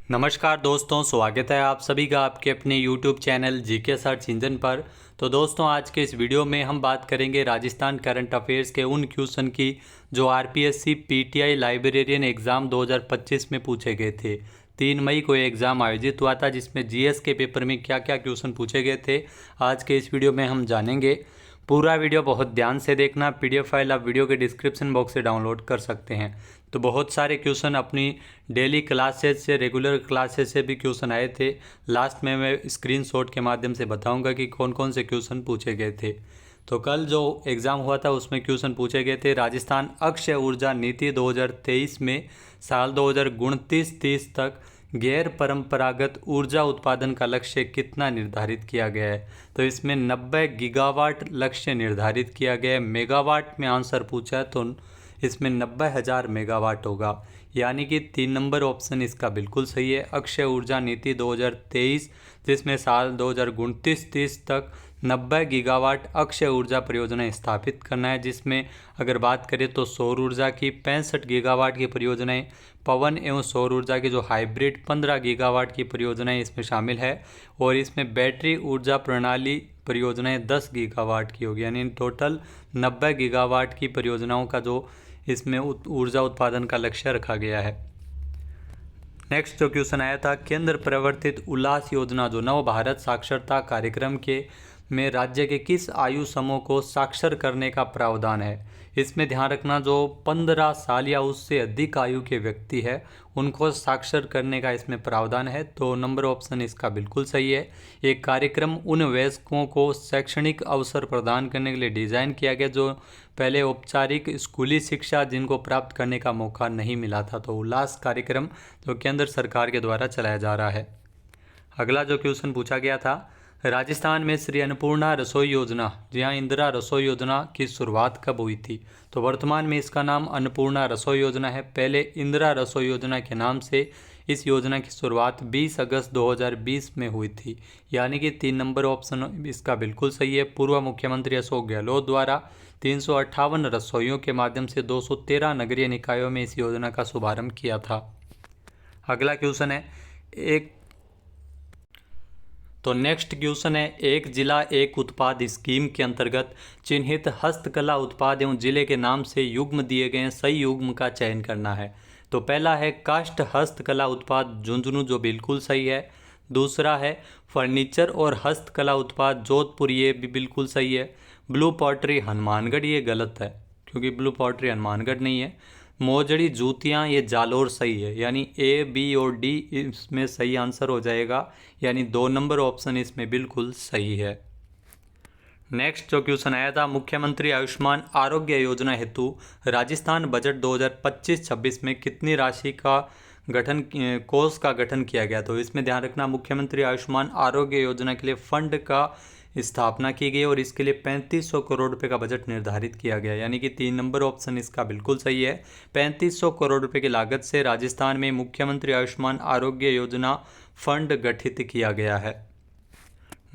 नमस्कार दोस्तों, स्वागत है आप सभी का आपके अपने YouTube channel GK search engine पर। तो दोस्तों, आज के इस वीडियो में हम बात करेंगे राजस्थान करंट अफेयर्स के उन क्वेश्चन की जो आरपीएससी पीटीआई लाइब्रेरियन एग्ज़ाम 2025 में पूछे गए थे। 3 मई को ये एग्ज़ाम आयोजित हुआ था, जिसमें जीएस के पेपर में क्या क्या क्वेश्चन पूछे गए थे आज के इस वीडियो में हम जानेंगे। पूरा वीडियो बहुत ध्यान से देखना। पीडीएफ फाइल आप वीडियो के डिस्क्रिप्शन बॉक्स से डाउनलोड कर सकते हैं। तो बहुत सारे क्वेश्चन अपनी डेली क्लासेस से, रेगुलर क्लासेस से भी क्वेश्चन आए थे। लास्ट में मैं स्क्रीनशॉट के माध्यम से बताऊंगा कि कौन कौन से क्वेश्चन पूछे गए थे। तो कल जो एग्ज़ाम हुआ था उसमें क्वेश्चन पूछे गए थे, राजस्थान अक्षय ऊर्जा नीति 2023 में साल 2029-30 तक गैर परंपरागत ऊर्जा उत्पादन का लक्ष्य कितना निर्धारित किया गया है। तो इसमें 90 गीगावाट लक्ष्य निर्धारित किया गया है। मेगावाट में आंसर पूछा है तो इसमें 90,000 मेगावाट होगा, यानी कि 3 नंबर ऑप्शन इसका बिल्कुल सही है। अक्षय ऊर्जा नीति 2023 जिसमें साल 2029-30 तक 90 गीगावाट अक्षय ऊर्जा परियोजनाएं स्थापित करना है, जिसमें अगर बात करें तो सौर ऊर्जा की 65 गीगावाट की परियोजनाएं, पवन एवं सौर ऊर्जा की जो हाइब्रिड 15 गीगावाट की परियोजनाएं इसमें शामिल है, और इसमें बैटरी ऊर्जा प्रणाली परियोजनाएं 10 गीगावाट की होगी, यानी टोटल 90 गीगावाट की परियोजनाओं का जो इसमें ऊर्जा उत्पादन का लक्ष्य रखा गया है। नेक्स्ट जो क्वेश्चन आया था, केंद्र प्रवर्तित उल्लास योजना जो नव भारत साक्षरता कार्यक्रम के में राज्य के किस आयु समूह को साक्षर करने का प्रावधान है। इसमें ध्यान रखना, जो 15 साल या उससे अधिक आयु के व्यक्ति है उनको साक्षर करने का इसमें प्रावधान है। तो नंबर ऑप्शन इसका बिल्कुल सही है। ये कार्यक्रम उन वयस्कों को शैक्षणिक अवसर प्रदान करने के लिए डिज़ाइन किया गया जो पहले औपचारिक स्कूली शिक्षा जिनको प्राप्त करने का मौका नहीं मिला था। तो उल्लास कार्यक्रम जो केंद्र सरकार के द्वारा चलाया जा रहा है। अगला जो क्वेश्चन पूछा गया था, राजस्थान में श्री अन्नपूर्णा रसोई योजना, जहाँ इंदिरा रसोई योजना की शुरुआत कब हुई थी। तो वर्तमान में इसका नाम अन्नपूर्णा रसोई योजना है। पहले इंदिरा रसोई योजना के नाम से इस योजना की शुरुआत 20 अगस्त 2020 में हुई थी, यानी कि 3 नंबर ऑप्शन इसका बिल्कुल सही है। पूर्व मुख्यमंत्री अशोक गहलोत द्वारा 358 रसोइयों के माध्यम से 213 नगरीय निकायों में इस योजना का शुभारंभ किया था। अगला क्वेश्चन है नेक्स्ट क्वेश्चन है, एक जिला एक उत्पाद स्कीम के अंतर्गत चिन्हित हस्तकला उत्पाद एवं जिले के नाम से युग्म दिए गए सही युग्म का चयन करना है। तो पहला है काष्ठ हस्तकला उत्पाद झुंझुनू, जो बिल्कुल सही है। दूसरा है फर्नीचर और हस्तकला उत्पाद जोधपुर, ये भी बिल्कुल सही है। ब्लू पॉटरी हनुमानगढ़, ये गलत है क्योंकि ब्लू पॉटरी हनुमानगढ़ नहीं है। मोजड़ी जूतियाँ, ये जालोर सही है, यानी ए बी और डी इसमें सही आंसर हो जाएगा, यानी 2 नंबर ऑप्शन इसमें बिल्कुल सही है। नेक्स्ट जो क्वेश्चन आया था, मुख्यमंत्री आयुष्मान आरोग्य योजना हेतु राजस्थान बजट 2025-26 में कितनी राशि का कोष का गठन किया गया। तो इसमें ध्यान रखना, मुख्यमंत्री आयुष्मान आरोग्य योजना के लिए फंड का स्थापना की गई और इसके लिए 3500 करोड़ रुपए का बजट निर्धारित किया गया, यानी कि 3 नंबर ऑप्शन इसका बिल्कुल सही है। 3500 करोड़ रुपए की लागत से राजस्थान में मुख्यमंत्री आयुष्मान आरोग्य योजना फंड गठित किया गया है।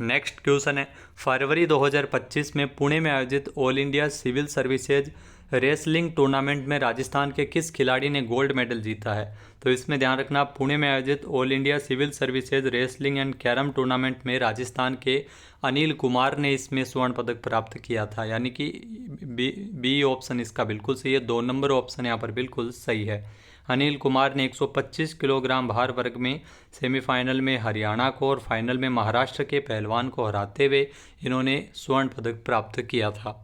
नेक्स्ट क्वेश्चन है, फरवरी 2025 में पुणे में आयोजित all India civil services wrestling tournament में राजस्थान के किस खिलाड़ी ने गोल्ड मेडल जीता है। तो इसमें ध्यान रखना, पुणे में आयोजित all India civil services wrestling and carrom tournament में राजस्थान के अनिल कुमार ने इसमें स्वर्ण पदक प्राप्त किया था, यानी कि बी ऑप्शन इसका बिल्कुल सही है। 2 नंबर ऑप्शन यहाँ पर बिल्कुल सही है। अनिल कुमार ने 125 किलोग्राम भार वर्ग में सेमीफाइनल में हरियाणा को और फाइनल में महाराष्ट्र के पहलवान को हराते हुए इन्होंने स्वर्ण पदक प्राप्त किया था।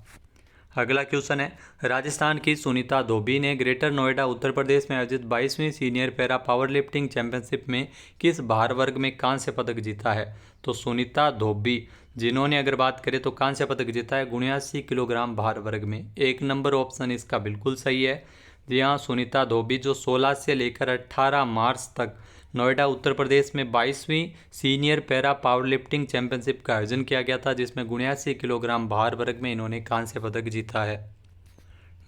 अगला क्वेश्चन है, राजस्थान की सुनीता धोबी ने ग्रेटर नोएडा उत्तर प्रदेश में आयोजित 22वीं senior para powerlifting championship में किस भार वर्ग में कांस्य पदक जीता है। तो सुनीता धोबी जिन्होंने अगर बात करें तो कांस्य पदक जीता है 79 किलोग्राम भार वर्ग में। 1 नंबर ऑप्शन इसका बिल्कुल सही है। जी हाँ, सुनीता धोबी जो 16 से लेकर 18 मार्च तक नोएडा उत्तर प्रदेश में 22वीं senior para powerlifting championship का आयोजन किया गया था, जिसमें 79 किलोग्राम भार वर्ग में इन्होंने कांस्य पदक जीता है।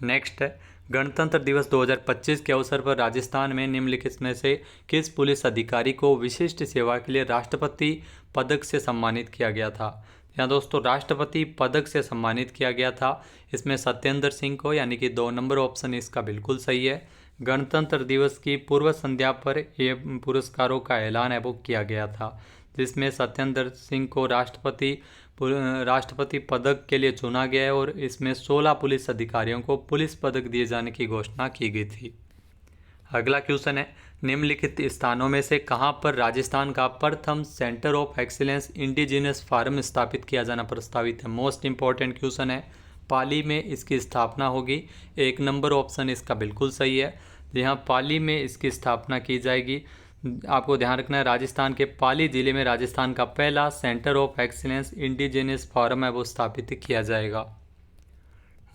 नेक्स्ट है, गणतंत्र दिवस 2025 के अवसर पर राजस्थान में निम्नलिखित में से किस पुलिस अधिकारी को विशिष्ट सेवा के लिए राष्ट्रपति पदक से सम्मानित किया गया था। यहाँ दोस्तों राष्ट्रपति पदक से सम्मानित किया गया था इसमें सत्येंद्र सिंह को, यानी कि 2 नंबर ऑप्शन इसका बिल्कुल सही है। गणतंत्र दिवस की पूर्व संध्या पर ये पुरस्कारों का ऐलान है वो किया गया था, जिसमें सत्येंद्र सिंह को राष्ट्रपति पदक के लिए चुना गया है और इसमें 16 पुलिस अधिकारियों को पुलिस पदक दिए जाने की घोषणा की गई थी। अगला क्वेश्चन है, निम्नलिखित स्थानों में से कहां पर राजस्थान का प्रथम centre of excellence indigenous farm स्थापित किया जाना प्रस्तावित है। मोस्ट इंपॉर्टेंट क्वेश्चन है, पाली में इसकी स्थापना होगी। 1 नंबर ऑप्शन इसका बिल्कुल सही है, जहाँ पाली में इसकी स्थापना की जाएगी। आपको ध्यान रखना है, राजस्थान के पाली जिले में राजस्थान का पहला centre of excellence indigenous farm है वो स्थापित किया जाएगा।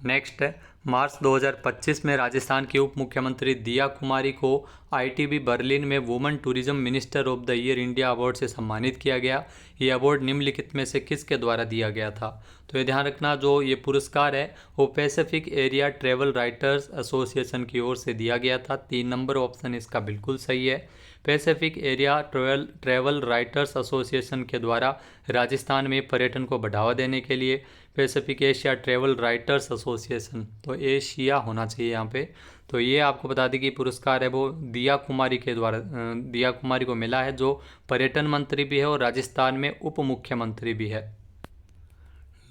नेक्स्ट है, मार्च 2025 में राजस्थान की उप मुख्यमंत्री दिया कुमारी को आईटीबी बर्लिन में women tourism minister of the year India award से सम्मानित किया गया। ये अवार्ड निम्नलिखित में से किसके द्वारा दिया गया था? तो ये ध्यान रखना, जो ये पुरस्कार है वो Pacific area travel writers association की ओर से दिया गया था। 3 नंबर ऑप्शन इसका बिल्कुल सही है, Pacific area travel writers association के द्वारा राजस्थान में पर्यटन को बढ़ावा देने के लिए Pacific Asia travel writers association, तो एशिया होना चाहिए यहाँ पे। तो ये आपको बता दें कि पुरस्कार है वो दिया कुमारी के द्वारा दिया कुमारी को मिला है, जो पर्यटन मंत्री भी है और राजस्थान में उप मुख्यमंत्री भी है।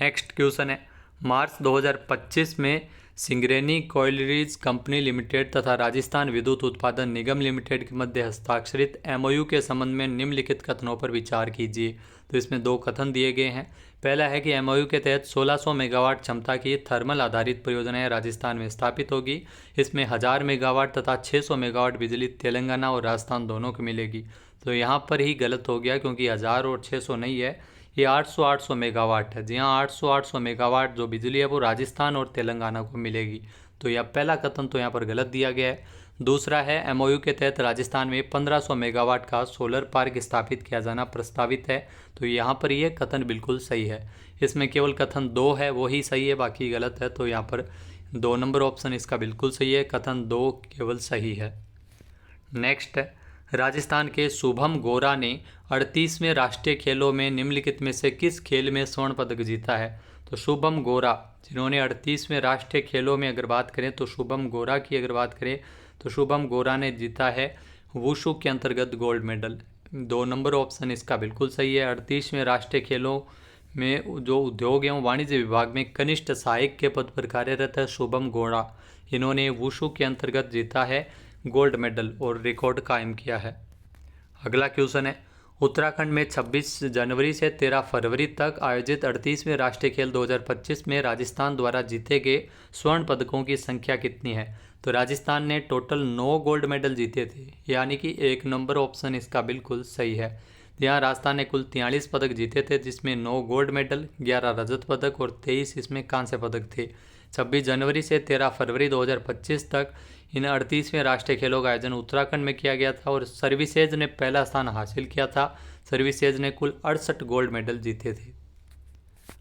नेक्स्ट क्वेश्चन है, मार्च 2025 में सिंगरेनी कॉयलरीज कंपनी लिमिटेड तथा राजस्थान विद्युत उत्पादन निगम लिमिटेड के मध्य हस्ताक्षरित एमओयू के संबंध में निम्नलिखित कथनों पर विचार कीजिए। तो इसमें 2 कथन दिए गए हैं। पहला है कि एमओयू के तहत 1600 मेगावाट क्षमता की थर्मल आधारित परियोजनाएं राजस्थान में स्थापित होगी। इसमें 1000 मेगावाट तथा 600 मेगावाट बिजली तेलंगाना और राजस्थान दोनों को मिलेगी। तो यहाँ पर ही गलत हो गया, क्योंकि 1000 और 600 नहीं है, ये 800 मेगावाट है। जी हाँ, 800 मेगावाट जो बिजली है वो राजस्थान और तेलंगाना को मिलेगी। तो यह पहला कथन तो यहाँ पर गलत दिया गया है। दूसरा है, एमओयू के तहत राजस्थान में 1500 मेगावाट का सोलर पार्क स्थापित किया जाना प्रस्तावित है। तो यहाँ पर यह कथन बिल्कुल सही है। इसमें केवल कथन 2 है वही सही है, बाकी गलत है। तो यहाँ पर 2 नंबर ऑप्शन इसका बिल्कुल सही है, कथन 2 केवल सही है। नेक्स्ट है, राजस्थान के शुभम गोरा ने 38वें राष्ट्रीय खेलों में निम्नलिखित में से किस खेल में स्वर्ण पदक जीता है? तो शुभम गोरा, जिन्होंने 38वें राष्ट्रीय खेलों में अगर बात करें तो शुभम गोरा की अगर बात करें तो शुभम गोरा ने जीता है वुशु के अंतर्गत गोल्ड मेडल। 2 नंबर ऑप्शन इसका बिल्कुल सही है। 38वें राष्ट्रीय खेलों में जो उद्योग एवं वाणिज्य विभाग में कनिष्ठ सहायक के पद पर कार्यरत है शुभम गोरा, इन्होंने वुशु के अंतर्गत जीता है गोल्ड मेडल और रिकॉर्ड कायम किया है। अगला क्वेश्चन है, उत्तराखंड में 26 जनवरी से 13 फरवरी तक आयोजित 38वें राष्ट्रीय खेल 2025 में राजस्थान द्वारा जीते गए स्वर्ण पदकों की संख्या कितनी है? तो राजस्थान ने टोटल 9 गोल्ड मेडल जीते थे, यानी कि 1 नंबर ऑप्शन इसका बिल्कुल सही है। यहाँ राजस्थान ने कुल 43 पदक जीते थे, जिसमें 9 गोल्ड मेडल, 11 रजत पदक और 23 इसमें कांस्य पदक थे। 26 जनवरी से 13 फरवरी 2025 तक इन 38वें राष्ट्रीय खेलों का आयोजन उत्तराखंड में किया गया था और सर्विसेज ने पहला स्थान हासिल किया था। सर्विसेज ने कुल 68 गोल्ड मेडल जीते थे।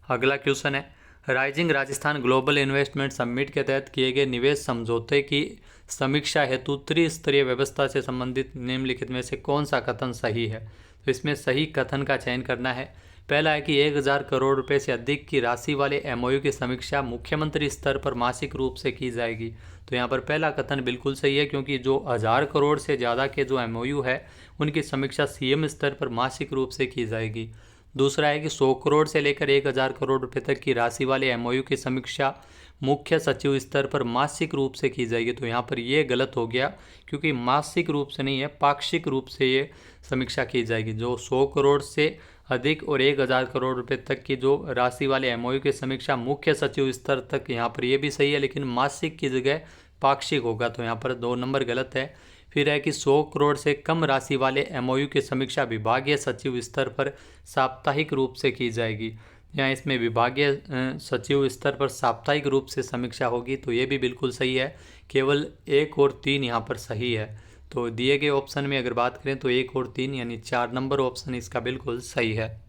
अगला क्वेश्चन है, rising Rajasthan global investment summit के तहत किए गए निवेश समझौते की समीक्षा हेतु त्रिस्तरीय व्यवस्था से संबंधित निम्नलिखित में से कौन सा कथन सही है? तो इसमें सही कथन का चयन करना है। पहला है कि 1000 करोड़ रुपए से अधिक की राशि वाले एमओयू की समीक्षा मुख्यमंत्री स्तर पर मासिक रूप से की जाएगी। तो यहाँ पर पहला कथन बिल्कुल सही है, क्योंकि जो 1000 करोड़ से ज़्यादा के जो एमओयू है उनकी समीक्षा सीएम स्तर पर मासिक रूप से की जाएगी। दूसरा है कि 100 करोड़ से लेकर 1000 करोड़ रुपए तक की राशि वाले एमओयू की समीक्षा मुख्य सचिव स्तर पर मासिक रूप से की जाएगी। तो यहाँ पर ये गलत हो गया, क्योंकि मासिक रूप से नहीं है, पाक्षिक रूप से ये समीक्षा की जाएगी। जो 100 करोड़ से अधिक और 1000 करोड़ रुपए तक की जो राशि वाले एमओयू की समीक्षा मुख्य सचिव स्तर तक, यहाँ पर ये भी सही है, लेकिन मासिक की जगह पाक्षिक होगा। तो यहाँ पर 2 नंबर गलत है। फिर है कि 100 करोड़ से कम राशि वाले एमओयू की समीक्षा विभागीय सचिव स्तर पर साप्ताहिक रूप से की जाएगी। यहाँ इसमें विभागीय सचिव स्तर पर साप्ताहिक रूप से समीक्षा होगी। तो ये भी बिल्कुल सही है, केवल 1 और 3 यहाँ पर सही है। तो दिए गए ऑप्शन में अगर बात करें तो 1 और 3 यानी 4 नंबर ऑप्शन इसका बिल्कुल सही है।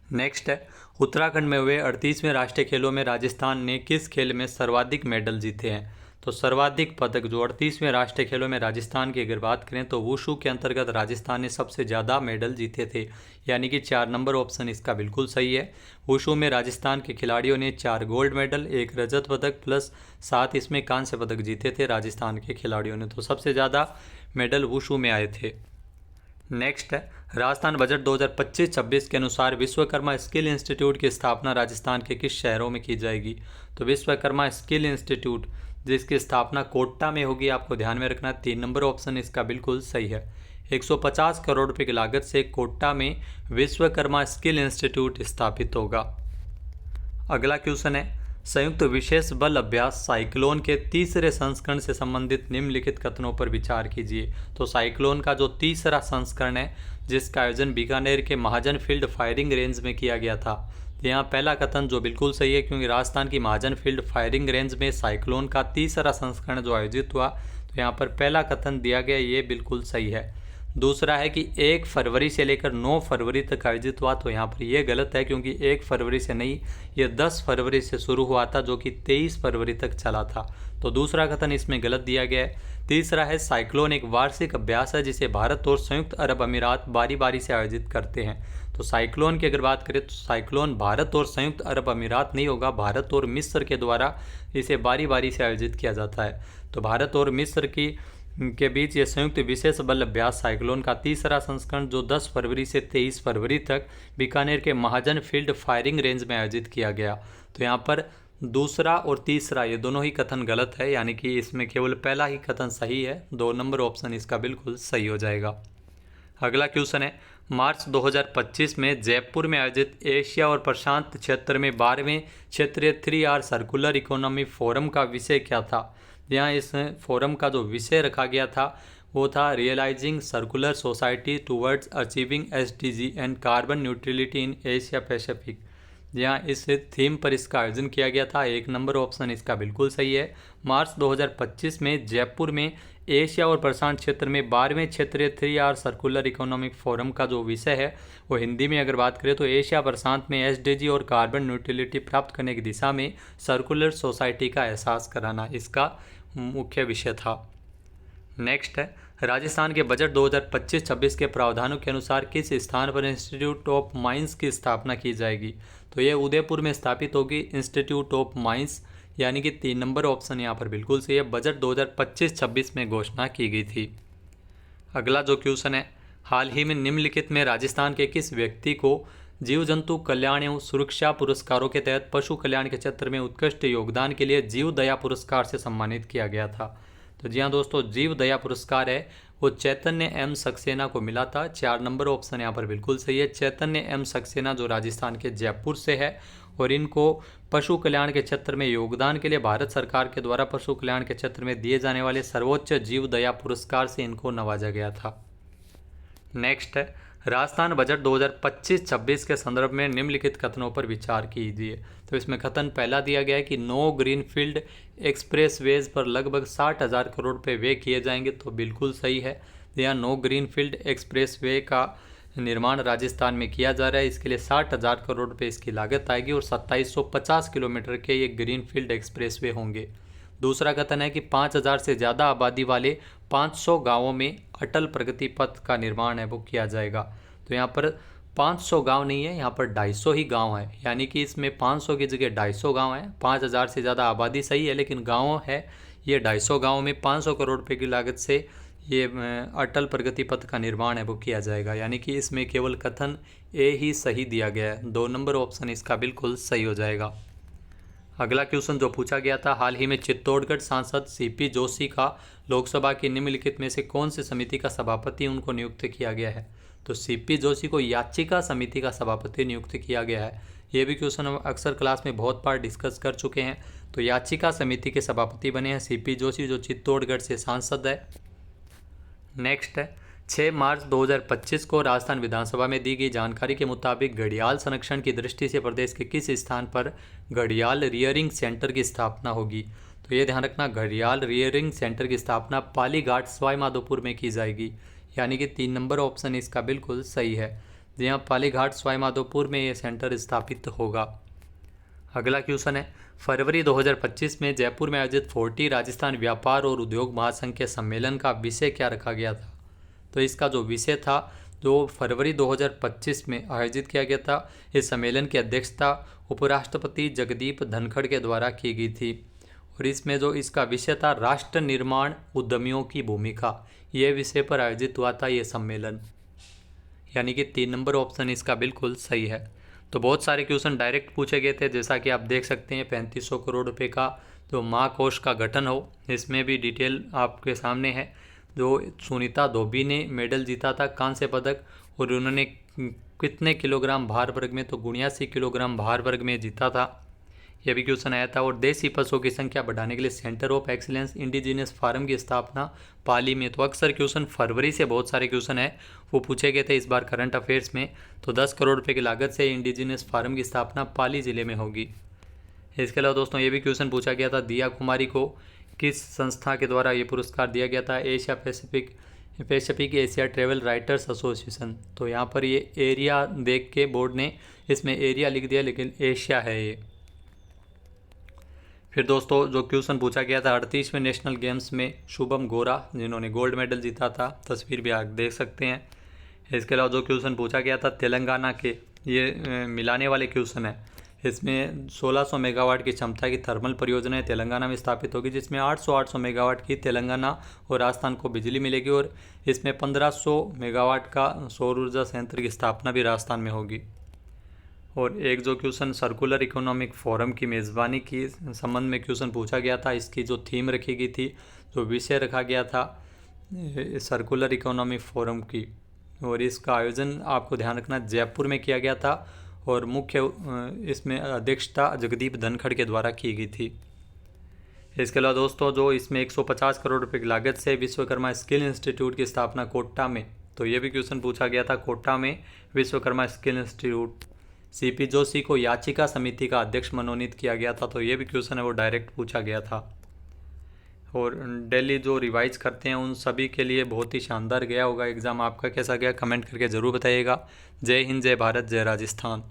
नेक्स्ट है, उत्तराखंड में हुए 38वें राष्ट्रीय खेलों में राजस्थान ने किस खेल में सर्वाधिक मेडल जीते हैं? तो सर्वाधिक पदक जो 38वें राष्ट्रीय खेलों में राजस्थान की अगर बात करें तो वुशु के अंतर्गत राजस्थान ने सबसे ज़्यादा मेडल जीते थे, यानी कि 4 नंबर ऑप्शन इसका बिल्कुल सही है। वुशु में राजस्थान के खिलाड़ियों ने 4 गोल्ड मेडल, 1 रजत पदक प्लस 7 इसमें कांस्य पदक जीते थे राजस्थान के खिलाड़ियों ने। तो सबसे ज़्यादा मेडल वुशु में आए थे। नेक्स्ट है राजस्थान बजट 2025-26 के अनुसार विश्वकर्मा स्किल इंस्टीट्यूट की स्थापना राजस्थान के किस शहरों में की जाएगी। तो विश्वकर्मा स्किल इंस्टीट्यूट जिसकी स्थापना कोटा में होगी, आपको ध्यान में रखना 3 नंबर ऑप्शन इसका बिल्कुल सही है। 150 करोड़ रुपए की लागत से कोटा में विश्वकर्मा स्किल इंस्टीट्यूट स्थापित होगा। अगला क्वेश्चन है संयुक्त विशेष बल अभ्यास साइक्लोन के तीसरे संस्करण से संबंधित निम्नलिखित कथनों पर विचार कीजिए। तो साइक्लोन का जो तीसरा संस्करण है जिसका आयोजन बीकानेर के महाजन फील्ड फायरिंग रेंज में किया गया था, तो यहाँ पहला कथन जो बिल्कुल सही है, क्योंकि राजस्थान की महाजन फील्ड फायरिंग रेंज में साइक्लोन का तीसरा संस्करण जो आयोजित हुआ, तो यहाँ पर पहला कथन दिया गया ये बिल्कुल सही है। दूसरा है कि 1 फरवरी से लेकर 9 फरवरी तक आयोजित हुआ, तो यहाँ पर यह गलत है, क्योंकि 1 फरवरी से नहीं, ये 10 फरवरी से शुरू हुआ था जो कि 23 फरवरी तक चला था। तो दूसरा कथन इसमें गलत दिया गया है। तीसरा है साइक्लोन एक वार्षिक अभ्यास है जिसे भारत और संयुक्त अरब अमीरात बारी बारी से आयोजित करते हैं। तो साइक्लोन की अगर बात करें तो साइक्लोन भारत और संयुक्त अरब अमीरात नहीं होगा, भारत और मिस्र के द्वारा इसे बारी बारी से आयोजित किया जाता है। तो भारत और मिस्र के बीच ये संयुक्त विशेष बल अभ्यास साइक्लोन का तीसरा संस्करण जो 10 फरवरी से 23 फरवरी तक बीकानेर के महाजन फील्ड फायरिंग रेंज में आयोजित किया गया। तो यहाँ पर दूसरा और तीसरा ये दोनों ही कथन गलत है, यानी कि इसमें केवल पहला ही कथन सही है। 2 नंबर ऑप्शन इसका बिल्कुल सही हो जाएगा। अगला क्वेश्चन है मार्च 2025 में जयपुर में आयोजित एशिया और प्रशांत क्षेत्र में 12वें क्षेत्रीय 3R सर्कुलर इकोनॉमी फोरम का विषय क्या था। यहाँ इस फोरम का जो विषय रखा गया था वो था realising circular society towards achieving SDG and carbon neutrality in Asia Pacific. यहाँ इस थीम पर इसका आयोजन किया गया था। 1 नंबर ऑप्शन इसका बिल्कुल सही है। मार्च 2025 में जयपुर में एशिया और प्रशांत क्षेत्र में 12वें क्षेत्रीय 3R सर्कुलर इकोनॉमिक फोरम का जो विषय है वो हिंदी में अगर बात करें तो एशिया प्रशांत में SDG और कार्बन न्यूट्रलिटी प्राप्त करने की दिशा में सर्कुलर सोसाइटी का एहसास कराना इसका मुख्य विषय था। नेक्स्ट है राजस्थान के बजट 2025-26 के प्रावधानों के अनुसार किस स्थान पर इंस्टीट्यूट ऑफ माइंस की स्थापना की जाएगी। तो ये उदयपुर में स्थापित होगी इंस्टीट्यूट ऑफ माइंस, यानी कि 3 नंबर ऑप्शन यहाँ पर बिल्कुल सही है। बजट 2025-26 में घोषणा की गई थी। अगला जो क्वेश्चन है हाल ही में निम्नलिखित में राजस्थान के किस व्यक्ति को जीव जंतु कल्याण एवं सुरक्षा पुरस्कारों के तहत पशु कल्याण के क्षेत्र में उत्कृष्ट योगदान के लिए जीव दया पुरस्कार से सम्मानित किया गया था। तो जी हाँ दोस्तों, जीव दया पुरस्कार है वो चैतन्य एम सक्सेना को मिला था। 4 नंबर ऑप्शन यहाँ पर बिल्कुल सही है। चैतन्य एम सक्सेना जो राजस्थान के जयपुर से है और इनको पशु कल्याण के क्षेत्र में योगदान के लिए भारत सरकार के द्वारा पशु कल्याण के क्षेत्र में दिए जाने वाले सर्वोच्च जीव दया पुरस्कार से इनको नवाजा गया था। नेक्स्ट है राजस्थान बजट 2025-26 के संदर्भ में निम्नलिखित कथनों पर विचार कीजिए। तो इसमें कथन पहला दिया गया है कि 9 ग्रीनफील्ड एक्सप्रेसवेज पर लगभग 60,000 करोड़ रुपए व्यय किए जाएंगे, तो बिल्कुल सही है। यहाँ 9 ग्रीनफील्ड एक्सप्रेसवे का निर्माण राजस्थान में किया जा रहा है। इसके लिए 60,000 करोड़ रुपए इसकी लागत आएगी और 2750 किलोमीटर के ये ग्रीनफील्ड एक्सप्रेसवे होंगे। दूसरा कथन है कि 5000 से ज़्यादा आबादी वाले 500 गांवों में अटल प्रगति पथ का निर्माण है वो किया जाएगा। तो यहाँ पर 500 गांव नहीं है, यहाँ पर 250 ही गांव है, यानी कि इसमें 500 की जगह 250 गांव है। 5000 से ज़्यादा आबादी सही है, लेकिन गांव है ये 250 गाँव में 500 करोड़ रुपये की लागत से ये अटल प्रगति पथ का निर्माण है वो किया जाएगा, यानी कि इसमें केवल कथन ए ही सही दिया गया है। 2 नंबर ऑप्शन इसका बिल्कुल सही हो जाएगा। अगला क्वेश्चन जो पूछा गया था हाल ही में चित्तौड़गढ़ सांसद CP जोशी का लोकसभा की निम्नलिखित में से कौन सी समिति का सभापति उनको नियुक्त किया गया है। तो CP जोशी को याचिका समिति का सभापति नियुक्त किया गया है। ये भी क्वेश्चन हम अक्सर क्लास में बहुत बार डिस्कस कर चुके हैं। तो याचिका समिति के सभापति बने हैं CP जोशी जो चित्तौड़गढ़ से सांसद है। नेक्स्ट है 6 मार्च 2025 को राजस्थान विधानसभा में दी गई जानकारी के मुताबिक घड़ियाल संरक्षण की दृष्टि से प्रदेश के किस स्थान पर घड़ियाल रियरिंग सेंटर की स्थापना होगी। तो ये ध्यान रखना, घड़ियाल रियरिंग सेंटर की स्थापना पालीघाट सवाई माधोपुर में की जाएगी, यानी कि 3 नंबर ऑप्शन इसका बिल्कुल सही है। यहाँ पालीघाट सवाई माधोपुर में ये सेंटर स्थापित होगा। अगला क्वेश्चन है, फरवरी 2025 में जयपुर में आयोजित 40 राजस्थान व्यापार और उद्योग महासंघ के सम्मेलन का विषय क्या रखा गया था? तो इसका जो विषय था, जो फरवरी 2025 में आयोजित किया गया था, इस सम्मेलन की अध्यक्षता उपराष्ट्रपति जगदीप धनखड़ के द्वारा की गई थी। और इसमें जो इसका विषय था, राष्ट्र निर्माण उद्यमियों की भूमिका, यह विषय पर आयोजित हुआ था ये सम्मेलन। यानी कि 3 नंबर ऑप्शन इसका बिल्कुल सही है। तो बहुत सारे क्वेश्चन डायरेक्ट पूछे गए थे, जैसा कि आप देख सकते हैं 3500 करोड़ रुपए का जो महाकोष का गठन हो, इसमें भी डिटेल आपके सामने है। जो सुनीता धोबी ने मेडल जीता था, कांस्य पदक, और उन्होंने कितने किलोग्राम भार वर्ग में, तो 79 किलोग्राम भार वर्ग में जीता था, यह भी क्वेश्चन आया था। और देसी पशुओं की संख्या बढ़ाने के लिए centre of excellence indigenous farm की स्थापना पाली में। तो अक्सर क्वेश्चन फरवरी से बहुत सारे क्वेश्चन है वो पूछे गए थे इस बार करंट अफेयर्स में। तो 10 करोड़ रुपए की लागत से इंडिजिनियस फार्म की स्थापना पाली जिले में होगी। इसके अलावा दोस्तों ये भी क्वेश्चन पूछा गया था, दिया कुमारी को किस संस्था के द्वारा ये पुरस्कार दिया गया था? Asia Pacific Asia travel writers association. तो यहाँ पर ये एरिया देख के बोर्ड ने इसमें एरिया लिख दिया, लेकिन एशिया है ये। फिर दोस्तों जो क्वेश्चन पूछा गया था 38वें नेशनल गेम्स में शुभम गोरा, जिन्होंने गोल्ड मेडल जीता था, तस्वीर भी आप देख सकते हैं। इसके अलावा जो क्वेश्चन पूछा गया था तेलंगाना के, ये मिलाने वाले क्वेश्चन है। इसमें 1600 मेगावाट की क्षमता की थर्मल परियोजनाएं तेलंगाना में स्थापित होगी, जिसमें 800 मेगावाट की तेलंगाना और राजस्थान को बिजली मिलेगी, और इसमें 1500 मेगावाट का सौर ऊर्जा संयंत्र की स्थापना भी राजस्थान में होगी। और एक जो क्वेश्चन सर्कुलर इकोनॉमिक फोरम की मेज़बानी की संबंध में क्वेश्चन पूछा गया था, इसकी जो थीम रखी गई थी, जो विषय रखा गया था सर्कुलर इकोनॉमिक फोरम की, और इसका आयोजन आपको ध्यान रखना जयपुर में किया गया था, और मुख्य इसमें अध्यक्षता जगदीप धनखड़ के द्वारा की गई थी। इसके अलावा दोस्तों जो इसमें 150 करोड़ रुपए की लागत से विश्वकर्मा स्किल इंस्टीट्यूट की स्थापना कोटा में, तो ये भी क्वेश्चन पूछा गया था, कोटा में Vishwakarma skill institute. CP Joshi को याचिका समिति का अध्यक्ष मनोनीत किया गया था, तो ये भी क्वेश्चन है वो डायरेक्ट पूछा गया था। और डेली जो रिवाइज करते हैं उन सभी के लिए बहुत ही शानदार गया होगा एग्ज़ाम। आपका कैसा गया कमेंट करके ज़रूर बताइएगा। जय हिंद, जय भारत, जय राजस्थान।